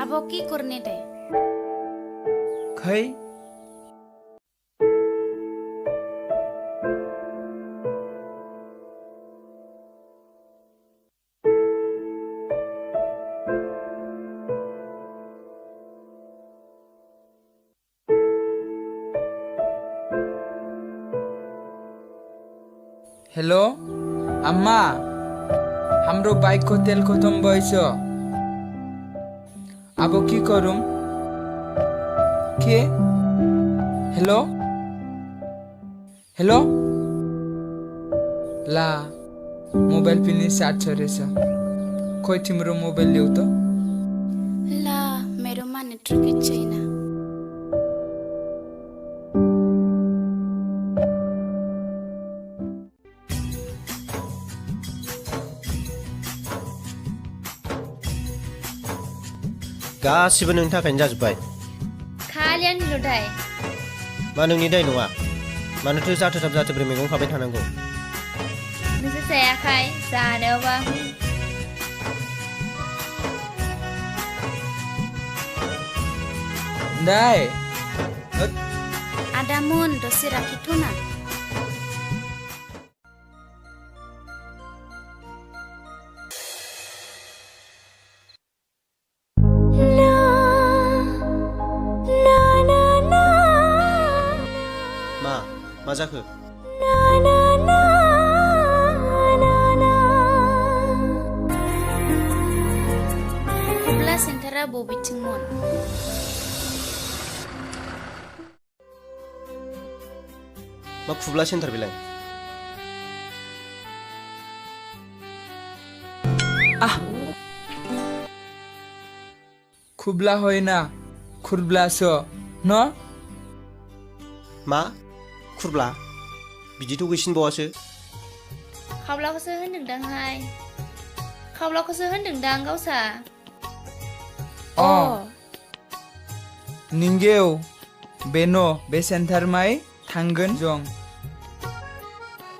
Abo ki kurne de? खै hello अम्मा हाम्रो बाइकको तेल खतम भएछ अब के गरौँ के हेलो हेलो ला मोबाइल पनि चार्ज छ रहेछ खोइ तिम्रो मोबाइल ल्याउ त ला मेरोमा नेटवर्क छैन गासिबो नोंनि थाखायनो जाजोब्बाय खालि आंनिल' दाय मा नोंनि दाय नङा मानोथो जाथोथाब जाथोब्रै मैगं खाबाय थानांगौ नोंसोर जायाखै जानायावबा दाय आदामोन दसे राखिथ' ना मा जाखो खुब्ला सेन्टारा बबेथिंमोन मा खुब्ला सेन्टार बेलाय खुब्ला होइन खुर्ब्लासो न मा खुरब्ला बिदिथ' गैसिनबावासो खावलाखौसो होनदोंदांहाय खावलाखौसो होनदोंदां गावसा निंगेव बेनो बे सेन्टारमाय थांगोन जों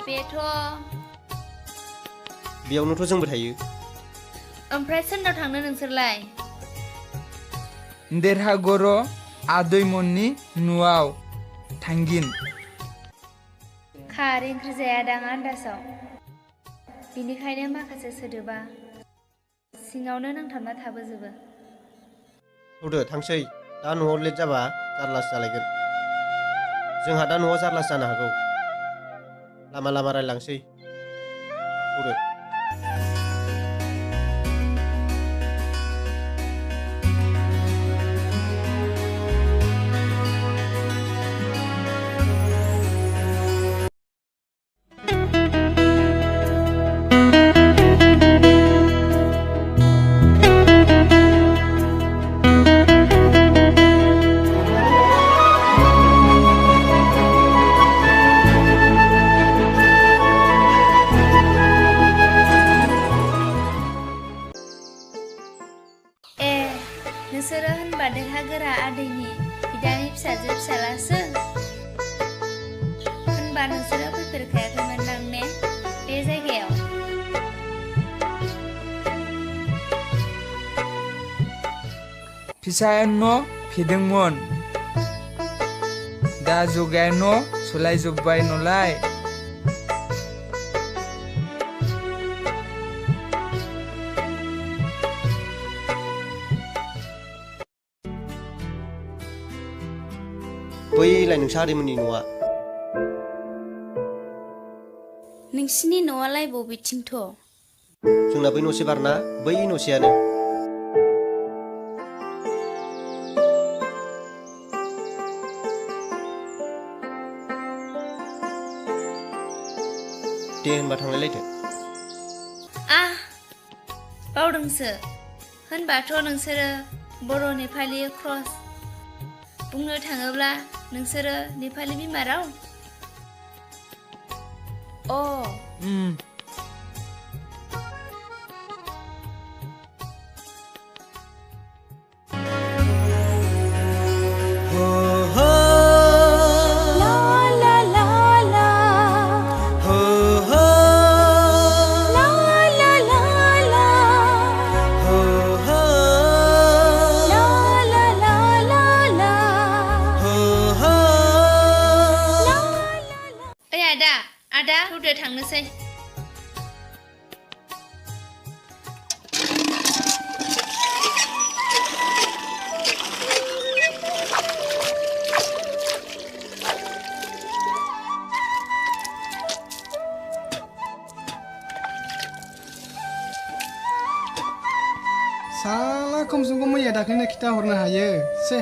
बेथ' बेयावनोथ' जोंबो थायो ओमफ्राय सोरनाव थांनो नोंसोरलाय देरहागर आदैमोननि न'आव थांगिन खारै ओंख्रि जायादां आन्दासाव बिनिखायनो माखासे सोदोबा सिङावनो नांथाबना थाबोजोबो थौदो थांसै दा न'आव लेट जाबा जारलासो जालायगोन जोंहा दा न'आव जारलासो जानो हागौ लामा लामा रायलांसै थौदो नोंसोरो होनबा देरहागोरा आदैनि बिदानि फिसाजो फिसालासो होनबा नोंसोरो फैफेरखायाखैमोनदां ने बे जायगायाव फिसाया न' फिदोंमोन दा जगाया न' सोलायजोब्बाय नलाय बैलाय नोंसा आदैमोननि न'आ नोंसिनि न'आलाय बबेथिंथ' जोंना बै न'से बारना बै न'सेयानो दे होनबा थांलायलायदो बावदोंसो होनबाथ' नोंसोरो बर' नेपालि क्रस बुंनो थाङोब्ला नोंसोरो नेपालि बिमा राव साला खमसंखौ मैया दाख्लैनो खिथा हरनो हायो से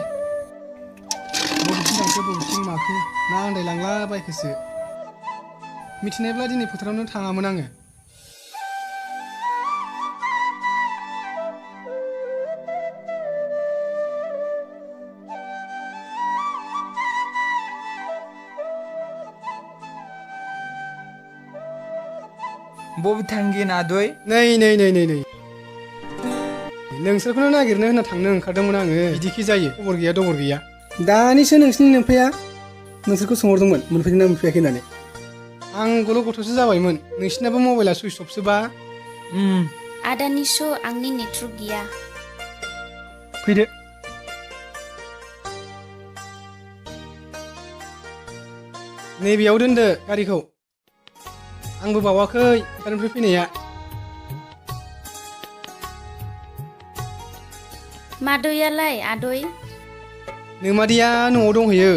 बबेथिं थांखो बबेथिं माखो ना आन्दायलांला बायखोसो मिथिनायब्ला दिनै फोथारावनो थाङामोन आङो बबे थांगोन आदै नै नोंसोरखौनो नागिरनो होनना थांनो ओंखारदोंमोन आङो बिदिखि जायो खबर गैया दबर गैया दानिसो नोंसिनि नोमफाया नोंसोरखौ सोंहरदोंमोन मोनफैदोंना मोनफैयाखै होननानै आं गल' गथ'सो जाबायमोन नोंसिनाबो मबाइला सुइस अफसोबा आदानि श' आंनि नेटवर्क गैया फैदो नैबेयाव दोनदो गारिखौ आंबो बावाखै फोथारनिफ्राय फैनाया मादैयालाय आदै नोमादैया न'आव दंहैयो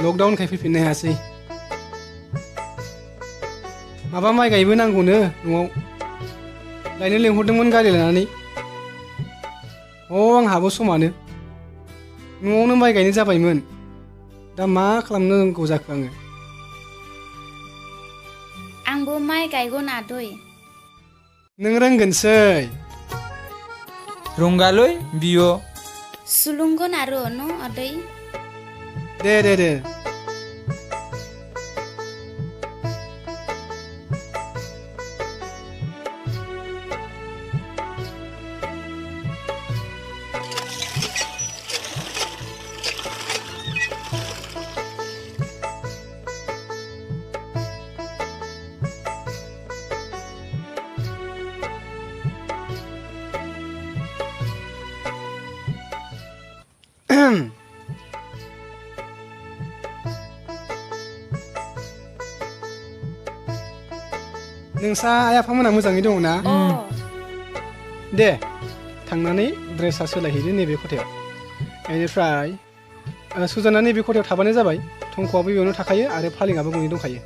लकडाउनखाय फैफिननो हायासै माबा माइ गायबो नांगौनो न'आव लायनो लेंहरदोंमोन गारि लानानै आंहाबो समानो न'आवनो माइ गायनो जाबायमोन दा मा खालामनो नांगौ जाखो आङो आंबो माइ गायगोन आदै नों रोंगोनसै रंगालै बियो सुलुंगोन आरो न' आदै दे नोंसा आइ आफामोना मोजाङै दङ ना दे थांनानै ड्रेसा सोलायहैदो नैबे खथायाव बेनिफ्राय सुजाना नैबे खथायाव थाबानो जाबाय थंख'आबो बेयावनो थाखायो आरो फालेङाबो गंनै दंखायो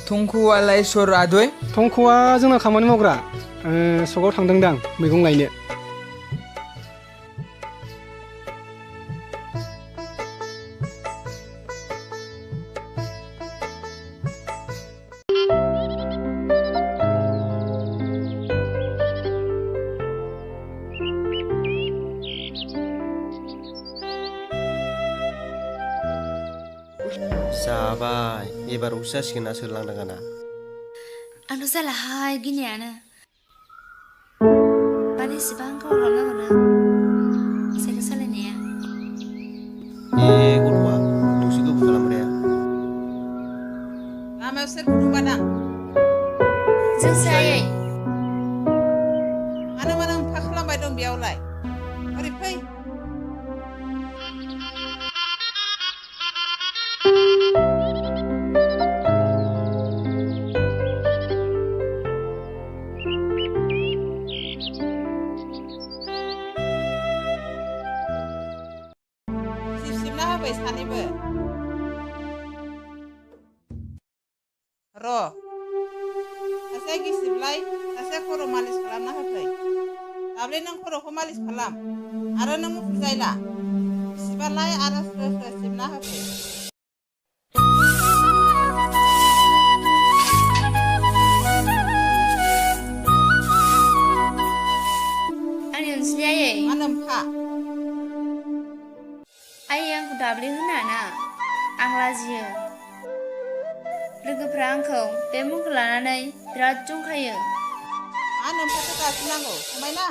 थंख'आलाय सोर आदै थंख'आ जोंना खामानि मावग्रा सकआव थांदोंदां मैगं लायनो जाबाय एबार जासिगोन ना सोरलांदाङाना आंथ' जालाहाय गिनायानो माने इसेबां खबर खालामनांगौनो साइकेल सालायनाया गथ'आ नोंसो गोबाव खालामग्राया लामायाव सोर फुदुंबादां जोंसो आयै मानो एफा खालामबाय दं बेयावलाय ओरै फै सिबसिबना होबाय सानैबो र' सासे गिसिबलाय सासे खर' मालिस खालामना होफै दाब्ले नों खर'खौ मालिस खालाम आरो नों मुफुर जायला गिसिबालाय आरो स्रो स्रो सिबना होफै आंनि अनसुलि आयै मा नोमफा आयै आंखौ दाब्ले होनाना आं लाजियो लोगोफ्रा आंखौ बे मुंखौ लानानै बिराद जंखायो मा नोमफाखौ गासिनांगौ समायना